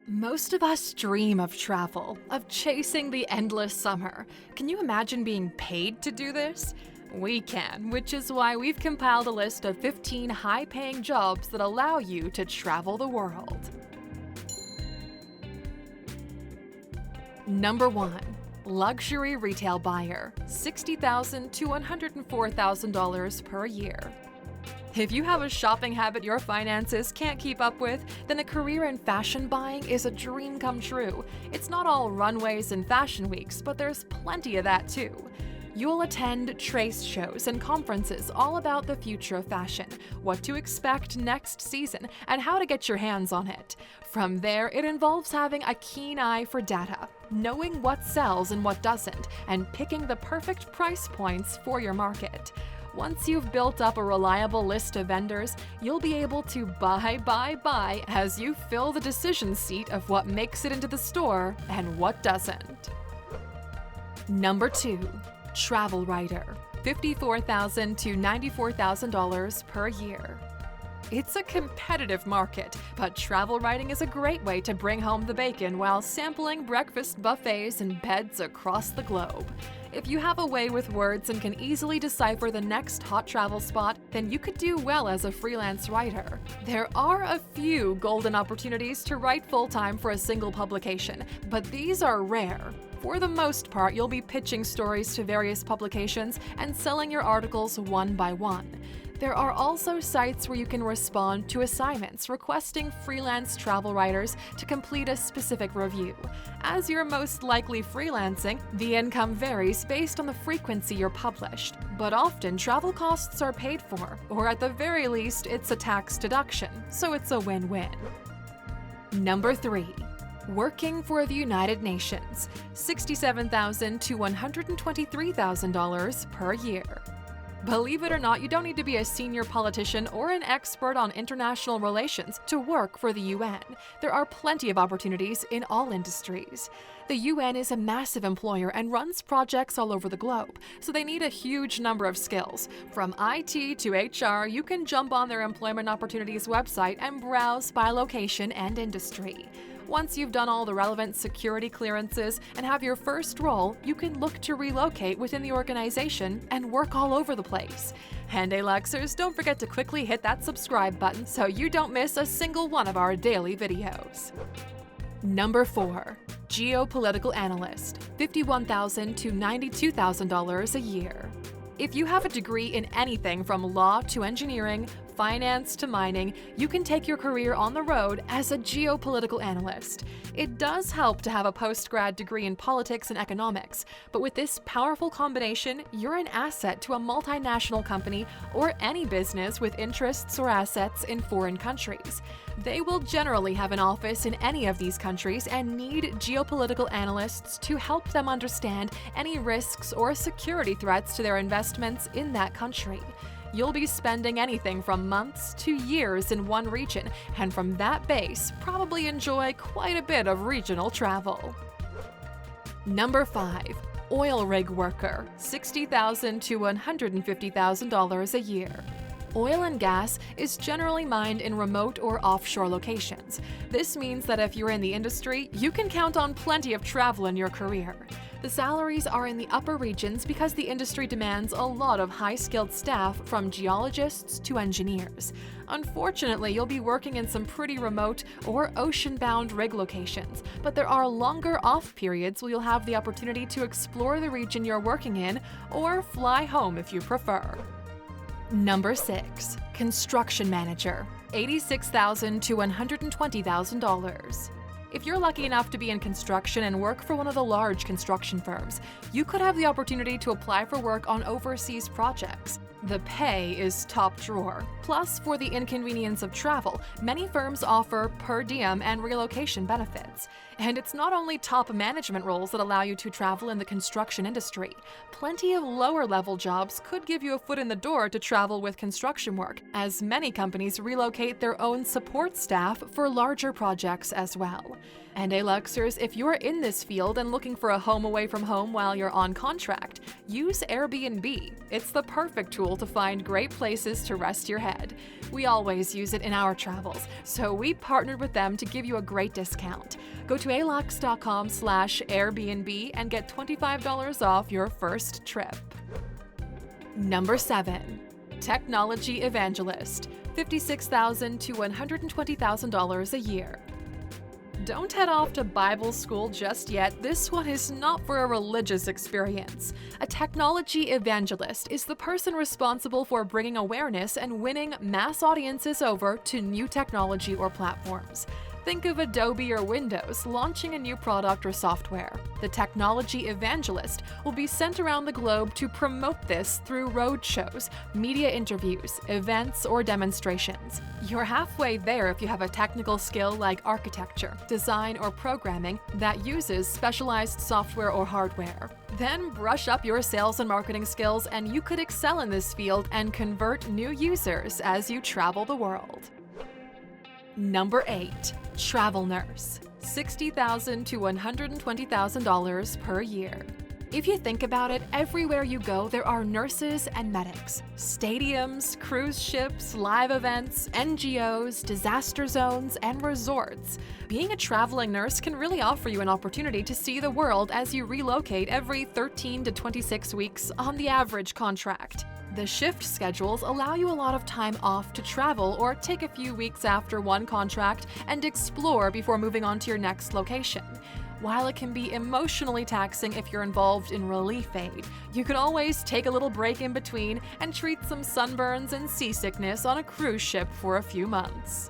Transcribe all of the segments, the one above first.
Most of us dream of travel, of chasing the endless summer. Can you imagine being paid to do this? We can, which is why we've compiled a list of 15 high-paying jobs that allow you to travel the world. Number 1. Luxury retail buyer, $60,000 to $104,000 per year. If you have a shopping habit your finances can't keep up with, then a career in fashion buying is a dream come true. It's not all runways and fashion weeks, but there's plenty of that too. You'll attend trade shows and conferences all about the future of fashion, what to expect next season, and how to get your hands on it. From there, it involves having a keen eye for data, knowing what sells and what doesn't, and picking the perfect price points for your market. Once you've built up a reliable list of vendors, you'll be able to buy as you fill the decision seat of what makes it into the store and what doesn't. Number 2. Travel writer, $54,000 to $94,000 per year. It's a competitive market, but travel writing is a great way to bring home the bacon while sampling breakfast buffets and beds across the globe. If you have a way with words and can easily decipher the next hot travel spot, then you could do well as a freelance writer. There are a few golden opportunities to write full-time for a single publication, but these are rare. For the most part, you'll be pitching stories to various publications and selling your articles one by one. There are also sites where you can respond to assignments requesting freelance travel writers to complete a specific review. As you're most likely freelancing, the income varies based on the frequency you're published, but often travel costs are paid for, or at the very least, it's a tax deduction, so it's a win-win. Number 3. Working for the United Nations, $67,000 to $123,000 per year. Believe it or not, you don't need to be a senior politician or an expert on international relations to work for the UN. There are plenty of opportunities in all industries. The UN is a massive employer and runs projects all over the globe, so they need a huge number of skills. From IT to HR, you can jump on their employment opportunities website and browse by location and industry. Once you've done all the relevant security clearances and have your first role, you can look to relocate within the organization and work all over the place. And Luxers, don't forget to quickly hit that subscribe button so you don't miss a single one of our daily videos. Number 4. Geopolitical analyst, $51,000 to $92,000 a year. If you have a degree in anything from law to engineering, finance to mining, you can take your career on the road as a geopolitical analyst. It does help to have a post-grad degree in politics and economics, but with this powerful combination, you're an asset to a multinational company or any business with interests or assets in foreign countries. They will generally have an office in any of these countries and need geopolitical analysts to help them understand any risks or security threats to their investments in that country. You'll be spending anything from months to years in one region, and from that base, probably enjoy quite a bit of regional travel. Number 5. Oil rig worker, $60,000 to $150,000 a year. Oil and gas is generally mined in remote or offshore locations. This means that if you're in the industry, you can count on plenty of travel in your career. The salaries are in the upper regions because the industry demands a lot of high-skilled staff from geologists to engineers. Unfortunately, you'll be working in some pretty remote or ocean-bound rig locations, but there are longer off periods where you'll have the opportunity to explore the region you're working in or fly home if you prefer. Number 6. Construction manager, $86,000 to $120,000. If you're lucky enough to be in construction and work for one of the large construction firms, you could have the opportunity to apply for work on overseas projects. The pay is top drawer. Plus, for the inconvenience of travel, many firms offer per diem and relocation benefits. And it's not only top management roles that allow you to travel in the construction industry. Plenty of lower-level jobs could give you a foot in the door to travel with construction work, as many companies relocate their own support staff for larger projects as well. And Luxers, if you're in this field and looking for a home away from home while you're on contract, use Airbnb. It's the perfect tool tool to find great places to rest your head. We always use it in our travels, so we partnered with them to give you a great discount. Go to alax.com/Airbnb and get $25 off your first trip. Number 7. Technology Evangelist, $56,000 to $120,000 a year. Don't head off to Bible school just yet. This one is not for a religious experience. A technology evangelist is the person responsible for bringing awareness and winning mass audiences over to new technology or platforms. Think of Adobe or Windows launching a new product or software. The technology evangelist will be sent around the globe to promote this through roadshows, media interviews, events, or demonstrations. You're halfway there if you have a technical skill like architecture, design, or programming that uses specialized software or hardware. Then brush up your sales and marketing skills, and you could excel in this field and convert new users as you travel the world. Number 8. Travel Nurse, $60,000 to $120,000 per year. If you think about it, everywhere you go, there are nurses and medics. Stadiums, cruise ships, live events, NGOs, disaster zones, and resorts. Being a traveling nurse can really offer you an opportunity to see the world as you relocate every 13 to 26 weeks on the average contract. The shift schedules allow you a lot of time off to travel or take a few weeks after one contract and explore before moving on to your next location. While it can be emotionally taxing if you're involved in relief aid, you can always take a little break in between and treat some sunburns and seasickness on a cruise ship for a few months.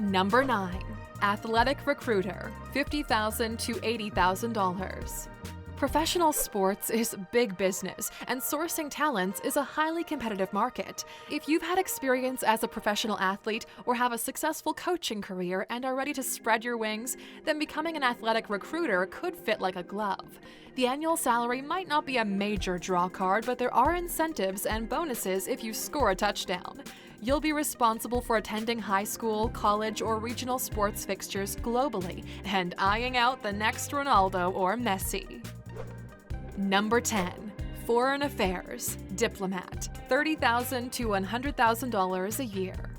Number 9. Athletic Recruiter, $50,000 to $80,000. Professional sports is big business, and sourcing talents is a highly competitive market. If you've had experience as a professional athlete or have a successful coaching career and are ready to spread your wings, then becoming an athletic recruiter could fit like a glove. The annual salary might not be a major draw card, but there are incentives and bonuses if you score a touchdown. You'll be responsible for attending high school, college, or regional sports fixtures globally and eyeing out the next Ronaldo or Messi. Number 10. Foreign Affairs Diplomat, $30,000 to $100,000 a year.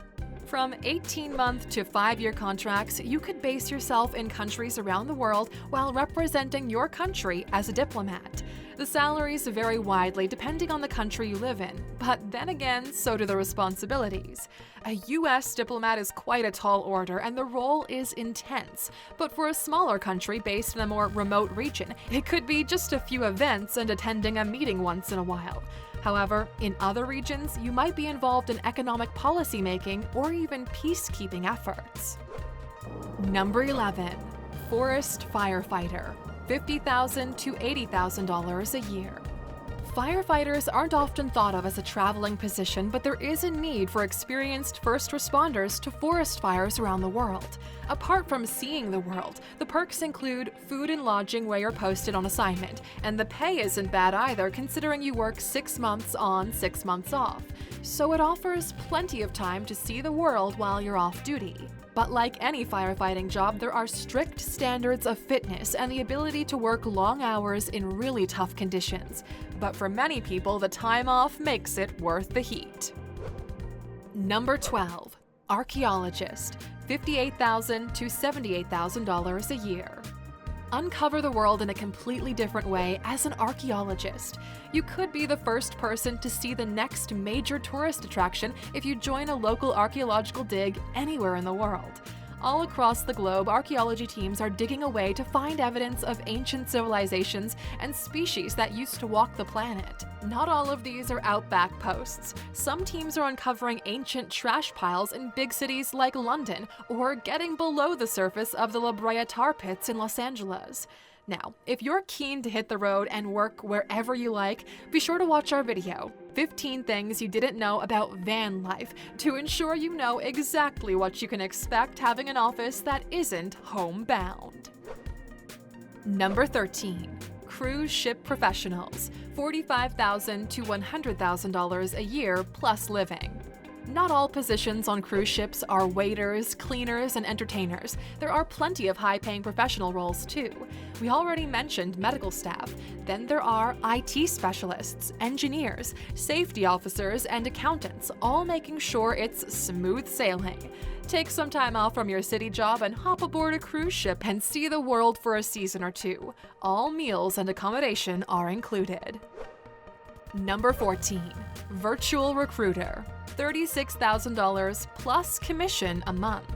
From 18-month to 5-year contracts, you could base yourself in countries around the world while representing your country as a diplomat. The salaries vary widely depending on the country you live in, but then again, so do the responsibilities. A U.S. diplomat is quite a tall order and the role is intense, but for a smaller country based in a more remote region, it could be just a few events and attending a meeting once in a while. However, in other regions, you might be involved in economic policy making or even peacekeeping efforts. Number 11. Forest Firefighter, $50,000 to $80,000 a year. Firefighters aren't often thought of as a traveling position, but there is a need for experienced first responders to forest fires around the world. Apart from seeing the world, the perks include food and lodging where you're posted on assignment, and the pay isn't bad either considering you work 6 months on, 6 months off. So it offers plenty of time to see the world while you're off duty. But like any firefighting job, there are strict standards of fitness and the ability to work long hours in really tough conditions. But for many people, the time off makes it worth the heat. Number 12. Archaeologist, $58,000 to $78,000 a year. Uncover the world in a completely different way as an archaeologist. You could be the first person to see the next major tourist attraction if you join a local archaeological dig anywhere in the world. All across the globe, archaeology teams are digging away to find evidence of ancient civilizations and species that used to walk the planet. Not all of these are outback posts. Some teams are uncovering ancient trash piles in big cities like London or getting below the surface of the La Brea tar pits in Los Angeles. Now, if you're keen to hit the road and work wherever you like, be sure to watch our video, 15 Things You Didn't Know About Van Life, to ensure you know exactly what you can expect having an office that isn't homebound. Number 13. Cruise Ship Professionals, $45,000 to $100,000 a year plus living. Not all positions on cruise ships are waiters, cleaners, and entertainers. There are plenty of high-paying professional roles too. We already mentioned medical staff. Then there are IT specialists, engineers, safety officers, and accountants, all making sure it's smooth sailing. Take some time off from your city job and hop aboard a cruise ship and see the world for a season or two. All meals and accommodation are included. Number 14. Virtual recruiter. $36,000 plus commission a month.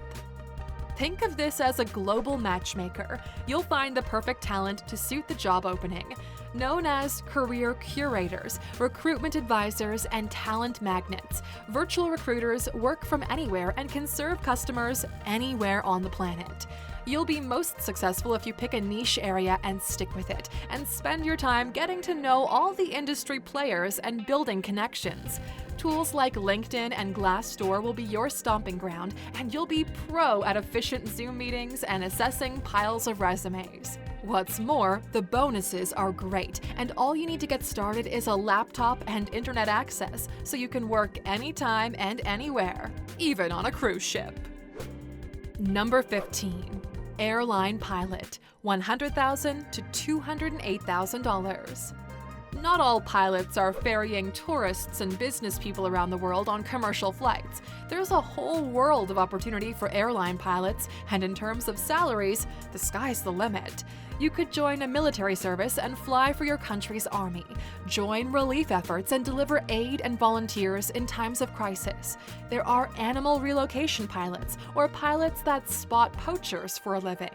Think of this as a global matchmaker. You'll find the perfect talent to suit the job opening. Known as career curators, recruitment advisors, and talent magnets, virtual recruiters work from anywhere and can serve customers anywhere on the planet. You'll be most successful if you pick a niche area and stick with it, and spend your time getting to know all the industry players and building connections. Tools like LinkedIn and Glassdoor will be your stomping ground, and you'll be pro at efficient Zoom meetings and assessing piles of resumes. What's more, the bonuses are great, and all you need to get started is a laptop and internet access, so you can work anytime and anywhere, even on a cruise ship. Number 15. Airline pilot, $100,000 to $208,000. Not all pilots are ferrying tourists and business people around the world on commercial flights. There's a whole world of opportunity for airline pilots, and in terms of salaries, the sky's the limit. You could join a military service and fly for your country's army, join relief efforts and deliver aid and volunteers in times of crisis. There are animal relocation pilots, or pilots that spot poachers for a living.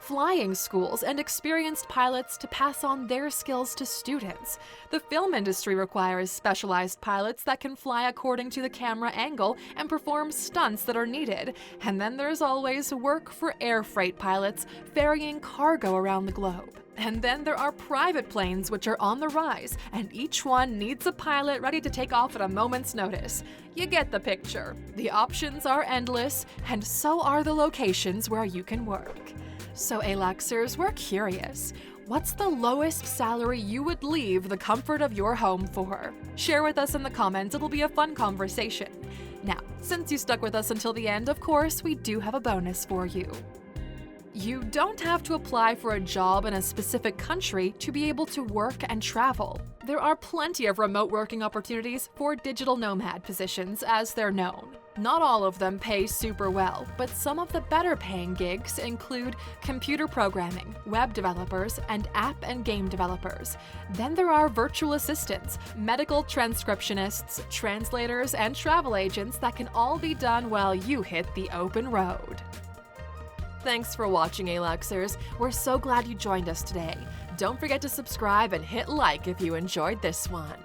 Flying schools and experienced pilots to pass on their skills to students. The film industry requires specialized pilots that can fly according to the camera angle and perform stunts that are needed. And then there's always work for air freight pilots ferrying cargo around the globe. And then there are private planes which are on the rise, and each one needs a pilot ready to take off at a moment's notice. You get the picture. The options are endless, and so are the locations where you can work. So Aluxers, we're curious. What's the lowest salary you would leave the comfort of your home for? Share with us in the comments, it'll be a fun conversation. Now, since you stuck with us until the end, of course, we do have a bonus for you. You don't have to apply for a job in a specific country to be able to work and travel. There are plenty of remote working opportunities for digital nomad positions, as they're known. Not all of them pay super well, but some of the better paying gigs include computer programming, web developers, and app and game developers. Then there are virtual assistants, medical transcriptionists, translators, and travel agents that can all be done while you hit the open road. Thanks for watching, Aluxers. We're so glad you joined us today. Don't forget to subscribe and hit like if you enjoyed this one.